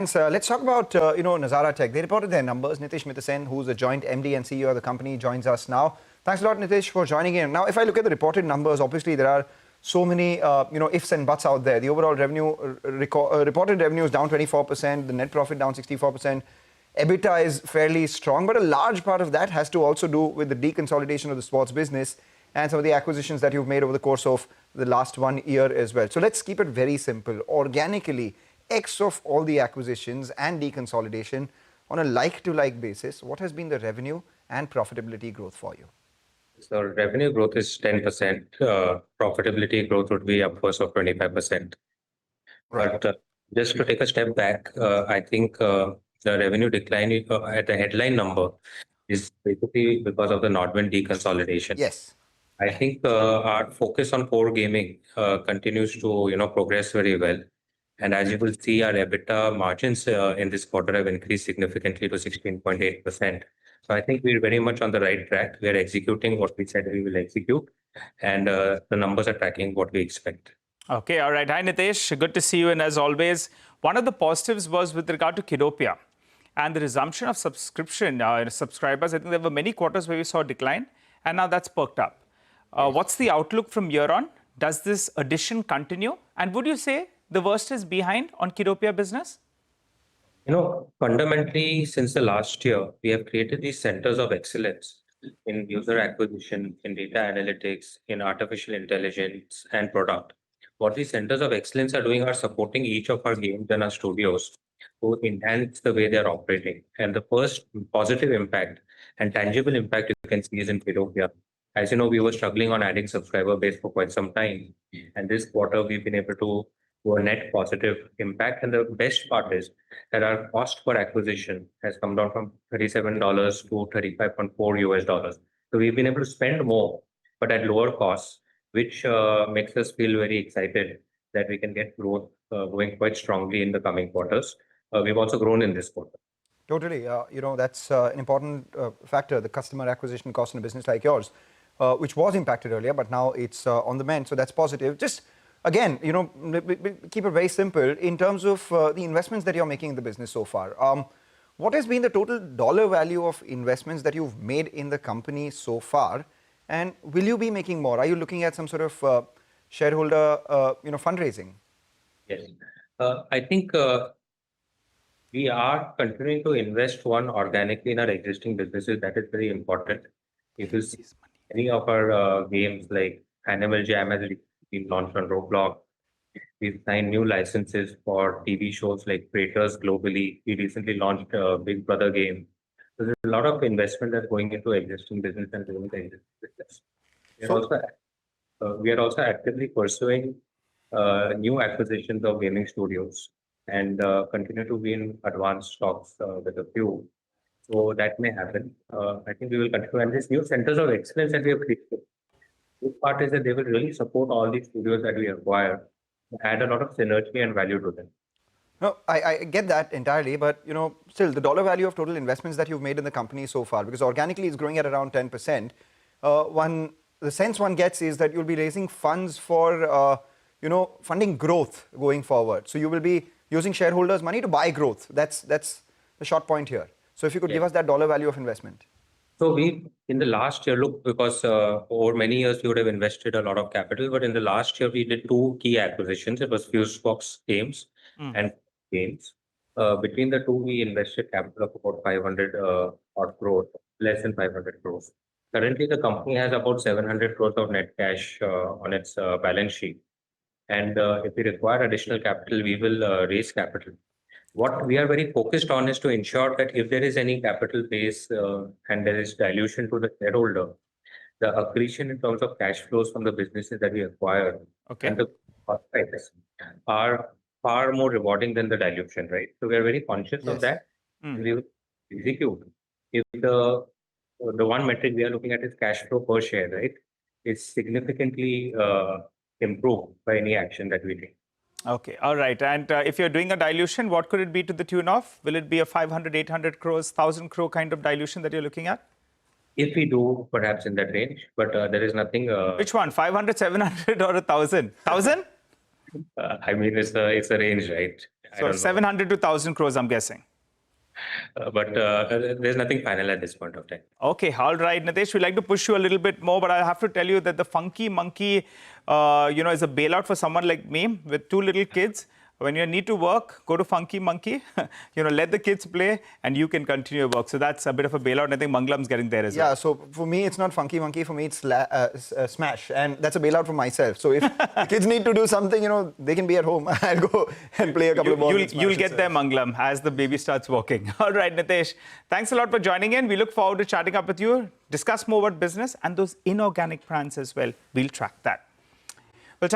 Let's talk about, Nazara Tech. They reported their numbers. Nitish Mittersain, who's the joint MD and CEO of the company, joins us now. Thanks a lot, Nitish, for joining in. Now, if I look at the reported numbers, obviously there are so many, ifs and buts out there. The overall revenue, reported revenue is down 24%, the net profit down 64%. EBITDA is fairly strong, but a large part of that has to also do with the deconsolidation of the sports business and some of the acquisitions that you've made over the course of the last 1 year as well. So let's keep it very simple. Organically, X of all the acquisitions and deconsolidation, on a like-to-like basis, what has been the revenue and profitability growth for you? So revenue growth is 10%. Profitability growth would be upwards of 25%. Right. But just to take a step back, I think the revenue decline at the headline number is basically because of the Nodwin deconsolidation. Yes. I think our focus on core gaming continues to progress very well. And as you will see, our EBITDA margins in this quarter have increased significantly to 16.8%. So I think we're very much on the right track. We are executing what we said we will execute, and the numbers are tracking what we expect. Okay, all right. Hi, Nitish. Good to see you. And as always, one of the positives was with regard to Kiddopia and the resumption of subscription subscribers. I think there were many quarters where we saw a decline, and now that's perked up. What's the outlook from here on? Does this addition continue? And would you say the worst is behind on Kiddopia business? Fundamentally, since the last year, we have created these centers of excellence in user acquisition, in data analytics, in artificial intelligence, and product. What these centers of excellence are doing are supporting each of our games and our studios to enhance the way they're operating. And the first positive impact and tangible impact you can see is in Kiddopia. As you know, we were struggling on adding subscriber base for quite some time. And this quarter, we've been able to do a net positive impact. And the best part is that our cost per acquisition has come down from $37 to $35.4. So we've been able to spend more, but at lower costs, which makes us feel very excited that we can get growth going quite strongly in the coming quarters. We've also grown in this quarter. Totally. That's an important factor, the customer acquisition cost in a business like yours, which was impacted earlier, but now it's on the mend. So that's positive. Just again, keep it very simple in terms of the investments that you're making in the business so far. What has been the total dollar value of investments that you've made in the company so far? And will you be making more? Are you looking at some sort of shareholder, fundraising? Yes. I think we are continuing to invest organically in our existing businesses. That is very important. If you see any of our games like Animal Jam has been launched on Roblox. We've signed new licenses for TV shows like Creators globally. We recently launched a Big Brother game. So there's a lot of investment that's going into existing business and growing the existing business. We are also actively pursuing new acquisitions of gaming studios and continue to be in advanced talks with a few. So that may happen. I think we will continue. And these new centers of excellence that we have created, the part is that they will really support all these studios that we acquire, add a lot of synergy and value to them. No, I get that entirely, but still the dollar value of total investments that you've made in the company so far, because organically it's growing at around 10%. The sense one gets is that you'll be raising funds for, funding growth going forward. So you will be using shareholders' money to buy growth. That's the short point here. So if you could give us that dollar value of investment. So we, in the last year, because over many years we would have invested a lot of capital, but in the last year we did two key acquisitions. It was Fusebox Games and Games. Between the two, we invested capital of about 500 odd crores, less than 500 crores. Currently, the company has about 700 crores of net cash on its balance sheet. And if we require additional capital, we will raise capital. What we are very focused on is to ensure that if there is any capital base and there is dilution to the shareholder, the accretion in terms of cash flows from the businesses that we acquire and the prospects are far more rewarding than the dilution, right? So we are very conscious of that. We will execute. If the one metric we are looking at is cash flow per share, right? It's significantly improved by any action that we take. Okay, all right. And if you're doing a dilution, what could it be to the tune of? Will it be a 500, 800 crores, 1,000 crore kind of dilution that you're looking at? If we do, perhaps in that range, but there is nothing... Which one, 500, 700 or 1,000? 1,000? I mean, it's a range, right? I So don't know. 700 to 1,000 crores, I'm guessing. But there's nothing final at this point of time. Okay, all right, Nitish, we'd like to push you a little bit more, but I have to tell you that the Funky Monkey, is a bailout for someone like me with 2 little kids. When you need to work, go to Funky Monkey, let the kids play and you can continue your work. So that's a bit of a bailout. And I think Mangalam's getting there as well. Yeah, so for me, it's not Funky Monkey. For me, it's Smash. And that's a bailout for myself. So if the kids need to do something, they can be at home. I'll go and play a couple of balls. You'll get there, Mangalam, as the baby starts walking. All right, Nitish, thanks a lot for joining in. We look forward to chatting up with you, discuss more about business and those inorganic brands as well. We'll track that. Well,